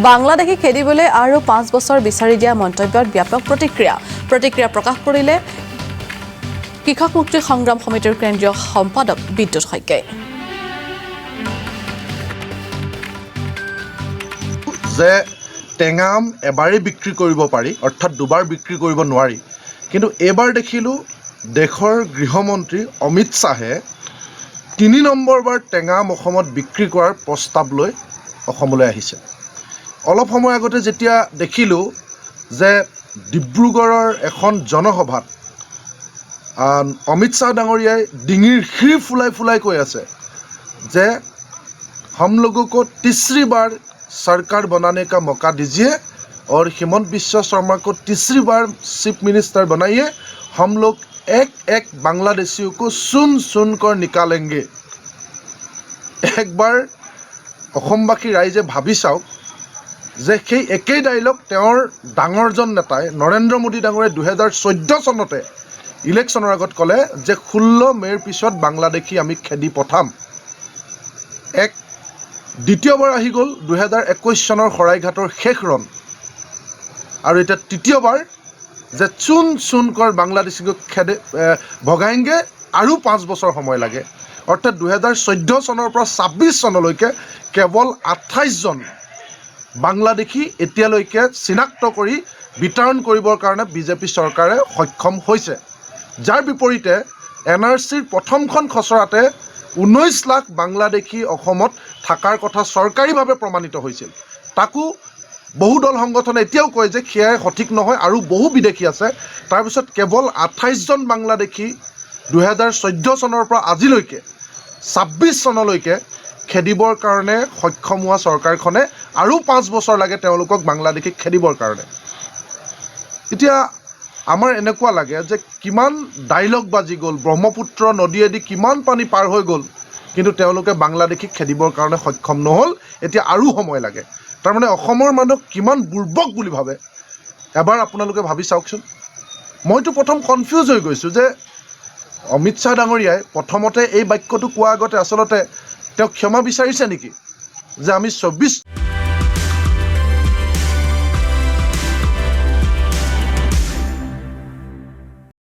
বাংলাদেশী খেদিবলৈ আৰু 5 বছৰ বিচাৰি দিয়া মন্তব্যত ব্যাপক প্ৰতিক্ৰিয়া প্ৰকাশ কৰিলে কৃষক মুক্তি সংগ্ৰাম সমিতিৰ কেন্দ্ৰীয় সম্পাদক বিদ্যুৎ শইকীয়াই। যে টেঙা আম এবাৰেই বিক্ৰী কৰিব পাৰি, অৰ্থাৎ দুবাৰ বিক্ৰী কৰিব নোৱাৰি, কিন্তু এইবাৰ দেখিলোঁ দেশৰ গৃহমন্ত্ৰী অমিত শ্বাহে 3 নম্বৰবাৰ টেঙা আম অসমত বিক্ৰী কৰাৰ প্ৰস্তাৱ লৈ অসমলৈ আহিছে। অলপ সময় আগতে যেতিয়া দেখিলোঁ যে ডিব্ৰুগড়ৰ এখন জনসভাত অমিত শ্বাহ ডাঙৰীয়াই ডিঙিৰ শিৰ ফুলাই কৈ আছে যে हम लोगों को तीसरी बार सरकार बनाने का मौका दीजिए और हिमंत बिश्व शर्मा को तीसरी बार चीफ मिनिस्टर बनाइए, हम लोग एक एक बांग्लादेशियों को सुन सुन कर निकालेंगे। एक बार অসমবাসী ৰাইজে ভাবি চাওক যে সেই একেই ডাইলগ তেওঁৰ ডাঙৰজন নেতাই নৰেন্দ্ৰ মোদী ডাঙৰীয়াই 2014 চনতে ইলেকশ্যনৰ আগত ক'লে যে 16 মে'ৰ পিছত বাংলাদেশী আমি খেদি পঠাম। এক দ্বিতীয়বাৰ আহি গ'ল 2021 চনৰ শৰাইঘাটৰ শেষ ৰণ, আৰু এতিয়া তৃতীয়বাৰ যে চুন চুন কৰ বাংলাদেশীক খেদে ভগাएंगे আৰু 5 বছৰ সময় লাগে। অৰ্থাৎ 2014 চনৰ পৰা 26 চনলৈকে কেৱল 28জন বাংলাদেশী এতিয়ালৈকে চিনাক্ত কৰি বিতৰণ কৰিবৰ কাৰণে বিজেপি চৰকাৰে সক্ষম হৈছে। যাৰ বিপৰীতে NRCৰ প্ৰথমখন খচৰাতে 19 লাখ বাংলাদেশী অসমত থকাৰ কথা চৰকাৰীভাৱে প্ৰমাণিত হৈছিল। তাকো বহু দল সংগঠনে এতিয়াও কয় যে সেয়াই সঠিক নহয় আৰু বহু বিদেশী আছে। তাৰপিছত কেৱল 28জন বাংলাদেশী 2014 চনৰ পৰা আজিলৈকে 26 চনলৈকে খেদিবৰ কাৰণে সক্ষম হোৱা চৰকাৰখনে আৰু 5 বছৰ লাগে তেওঁলোকক বাংলাদেশীক খেদিবৰ কাৰণে। এতিয়া আমাৰ এনেকুৱা লাগে যে কিমান ডাইলগ বাজি গ'ল, ব্ৰহ্মপুত্ৰ নদীয়েদি কিমান পানী পাৰ হৈ গ'ল, কিন্তু তেওঁলোকে বাংলাদেশীক খেদিবৰ কাৰণে সক্ষম নহ'ল। এতিয়া আৰু সময় লাগে। তাৰমানে অসমৰ মানুহ কিমান বুৰ্বক বুলি ভাবে এবাৰ আপোনালোকে ভাবি চাওকচোন। মইতো প্ৰথম কনফিউজ হৈ গৈছোঁ যে অমিত শ্বাহ ডাঙৰীয়াই প্ৰথমতে এই বাক্যটো কোৱাৰ আগতে আচলতে তেওঁ ক্ষমা বিচাৰিছে নেকি যে আমি 24